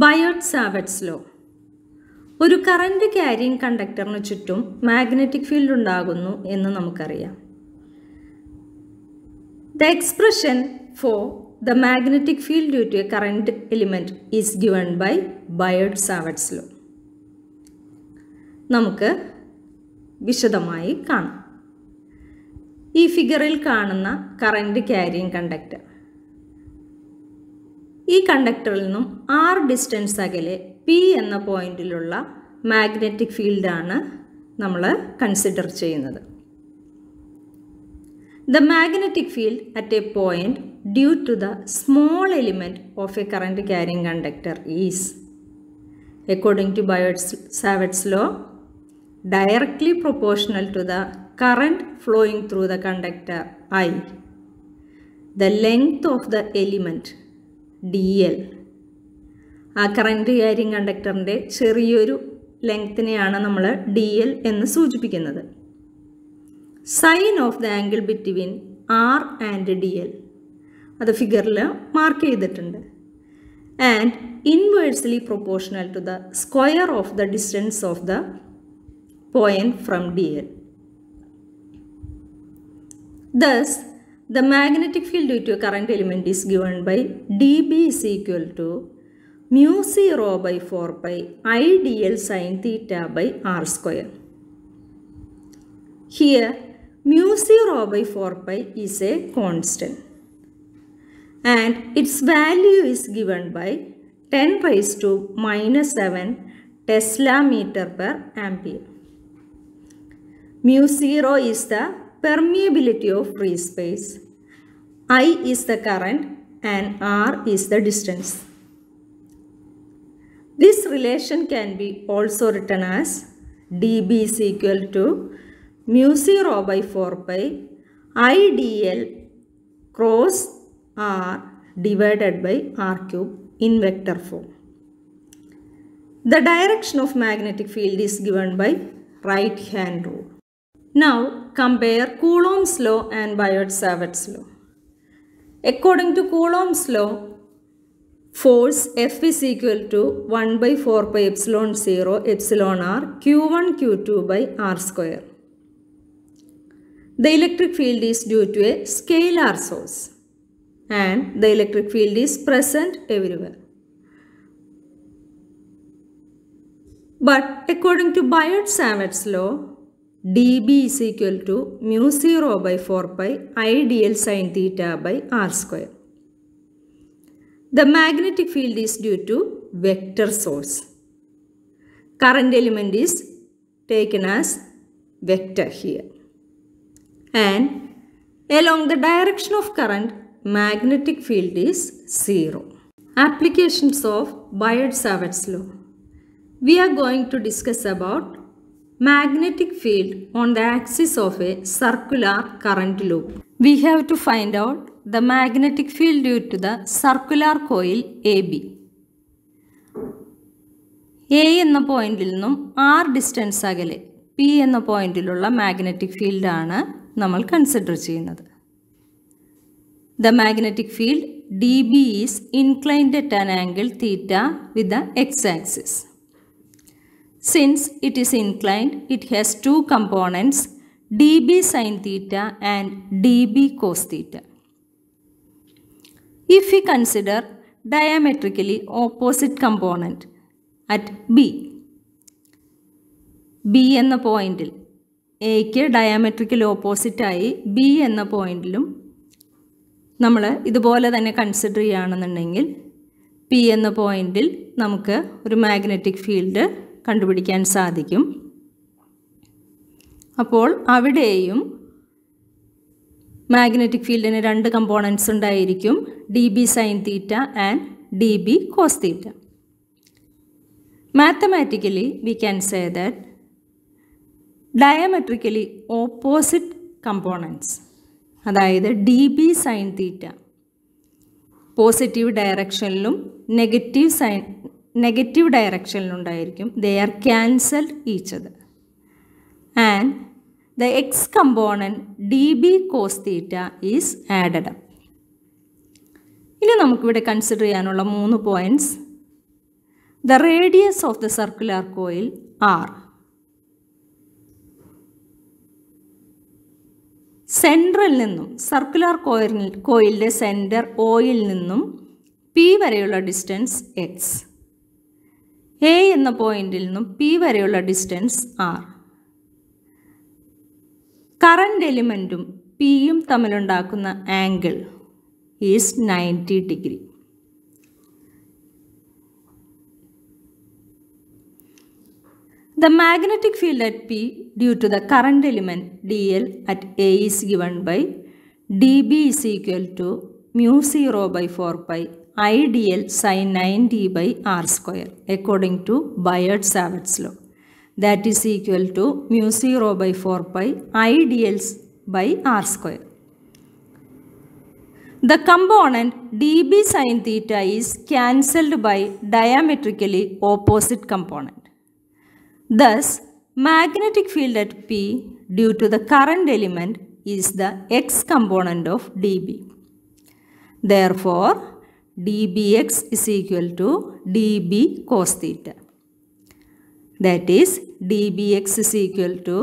ബയോട്ട്-സാവർട്ട്സ് law. ഒരു current carrying കണ്ടക്ടറിന് ചുറ്റും magnetic field ഉണ്ടാകുന്നു എന്ന് നമുക്കറിയാം. The expression for the magnetic field due to a current element is given by ബയോട്ട്-സാവർട്ട്സ് law. നമുക്ക് വിശദമായി കാണാം. ഈ ഫിഗറിൽ കാണുന്ന കറന്റ് ക്യാരിയിങ് കണ്ടക്ടർ, ഈ കണ്ടക്ടറിൽ നിന്നും r ഡിസ്റ്റൻസ് അകലെ P എന്ന പോയിന്റിലുള്ള മാഗ്നറ്റിക് ഫീൽഡാണ് നമ്മൾ കൺസിഡർ ചെയ്യുന്നത്. The magnetic field at a point due to the small element of a current carrying conductor is, according to Biout-Savart's law, directly proportional to the current flowing through the conductor I. The length of the element dl, ആ current carrying കണ്ടക്ടറിൻ്റെ ചെറിയൊരു ലെങ്ത്തിനെയാണ് നമ്മൾ dl എന്ന് സൂചിപ്പിക്കുന്നത്. Sine of the angle between r and dl, അത് ഫിഗറിൽ mark ചെയ്തിട്ടുണ്ട്. And inversely proportional to the square of the distance of the point from dl. Thus, the magnetic field due to a current element is given by dB is equal to mu 0 by 4 pi I dl sin theta by r square. Here, mu 0 by 4 pi is a constant and its value is given by 10 raised to minus 7 Tesla meter per ampere. Mu 0 is the permeability of free space, I is the current and r is the distance. This relation can be also written as dB is equal to mu 0 by 4 pi I dl cross r divided by r cube in vector form. The direction of magnetic field is given by right hand rule. Now compare Coulomb's law and Biout-Savart's law. According to Coulomb's law, force F is equal to 1 by 4 pi epsilon 0 epsilon r q1 q2 by r square. The electric field is due to a scalar source and the electric field is present everywhere. But according to Biout-Savart's law, dB is equal to mu 0 by 4 pi I dl sin theta by r square. The magnetic field is due to vector source. Current element is taken as vector here. And along the direction of current, magnetic field is 0. Applications of Biout-Savart's law. We are going to discuss about magnetic field on the axis of a circular current loop. We have to find out the magnetic field due to the circular coil AB. A എന്ന പോയിന്റിൽ നിന്നും r distance അകലെ P എന്ന പോയിന്റിലുള്ള magnetic ഫീൽഡാണ് നമ്മൾ consider ചെയ്യുന്നത്. The magnetic field dB is inclined at an angle theta with the x-axis. Since it is inclined, it has two components, dB sin theta and dB cos theta. If we consider diametrically opposite component at B, B എന്ന പോയിന്റിൽ എക്ക് ഡയാമെട്രിക്കൽ ഓപ്പോസിറ്റായി B എന്ന പോയിന്റിലും നമ്മൾ ഇതുപോലെ തന്നെ consider ചെയ്യുകയാണെന്നുണ്ടെങ്കിൽ P എന്ന പോയിന്റിൽ നമുക്ക് ഒരു മാഗ്നറ്റിക് ഫീൽഡ് കണ്ടുപിടിക്കാൻ സാധിക്കും. അപ്പോൾ അവിടെയും മാഗ്നറ്റിക് ഫീൽഡിന് രണ്ട് കമ്പോണൻസ് ഉണ്ടായിരിക്കും, dB sin theta and dB cos theta. Mathematically, we can say that diametrically opposite components, അതായത് dB sin theta പോസിറ്റീവ് ഡയറക്ഷനിലും നെഗറ്റീവ് ഡയറക്ഷനിലുണ്ടായിരിക്കും. They are cancelled each other. And the x component dB cos theta is added up. ഇനി നമുക്കിവിടെ consider ചെയ്യാനുള്ള 3 points. The radius of the circular coil R. Central നിന്നും circular കോയിലിൻ്റെ centre ഒയിൽ നിന്നും P വരെയുള്ള distance X. A എന്ന പോയിന്റിൽ നിന്നും P വരെയുള്ള ഡിസ്റ്റൻസ് ആർ. കറണ്ട് എലിമെൻറ്റും പിയും തമ്മിലുണ്ടാക്കുന്ന angle is 90 degree. The magnetic field at P due to the current element dl at A is given by dB is equal to mu 0 by 4 pi I dl sin 90 by r square according to Biot-Savart's law. That is equal to mu 0 by 4 pi I dl by r square. The component dB sin theta is cancelled by diametrically opposite component. Thus, magnetic field at P due to the current element is the x component of dB. Therefore, dBx is equal to dB cos theta. That is, dBx is equal to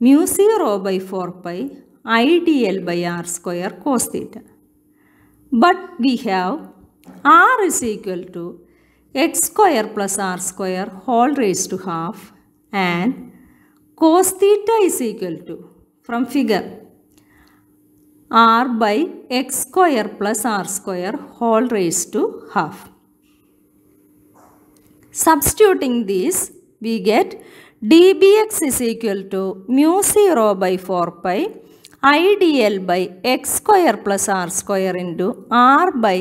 mu 0 by 4 pi I dl by r square cos theta. But we have r is equal to x square plus r square whole raised to half and cos theta is equal to, from figure, r by x square plus r square whole raised to half. Substituting this, we get dBx is equal to mu 0 by 4 pi I dl by x square plus r square into r by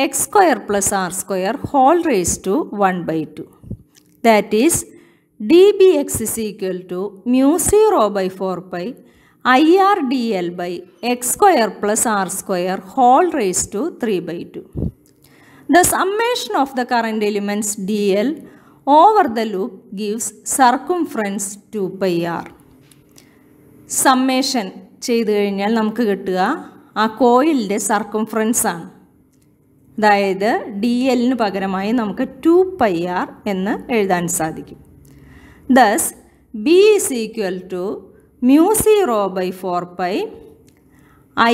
x square plus r square whole raised to 1 by 2. That is, dBx is equal to mu 0 by 4 pi IR dl by x square plus r square whole raised to 3 by 2. The summation of the current elements dl over the loop gives circumference 2 pi r. Summation ചെയ്തു കഴിഞ്ഞാൽ നമുക്ക് കിട്ടുക ആ കോയിലിൻ്റെ circumference ആണ്. അതായത് D എല്ലിന് പകരമായി നമുക്ക് 2 pi r എന്ന് എഴുതാൻ സാധിക്കും. Thus, B is equal to mu 0 by 4 pi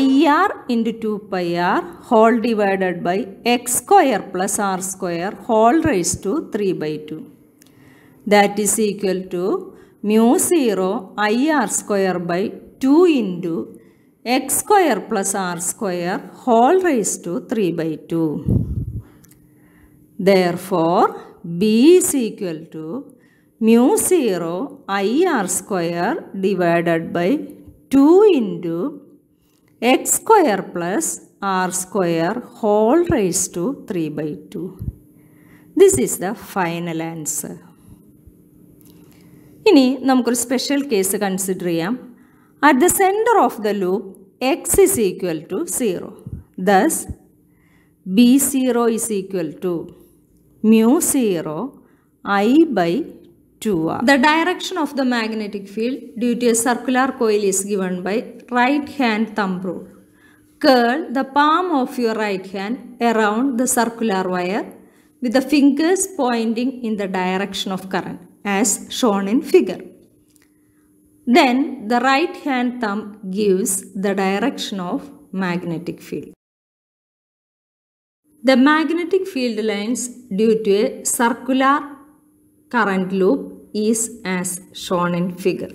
IR into 2 pi r whole divided by x square plus r square whole raised to 3 by 2. That is equal to mu 0 IR square by 2 into x square plus r square whole raised to 3 by 2. Therefore, B is equal to mu 0 IR square divided by 2 into x square plus r square whole raised to 3 by 2. This is the final answer. ഇനി നമുക്കൊരു special case consider ചെയ്യാം. At the center of the loop, x is equal to 0. Thus, B0 is equal to mu 0 I by 2r. The direction of the magnetic field due to a circular coil is given by right hand thumb rule. Curl the palm of your right hand around the circular wire with the fingers pointing in the direction of current as shown in figure. Then the right hand thumb gives the direction of magnetic field. The magnetic field lines due to a circular current loop is as shown in figure.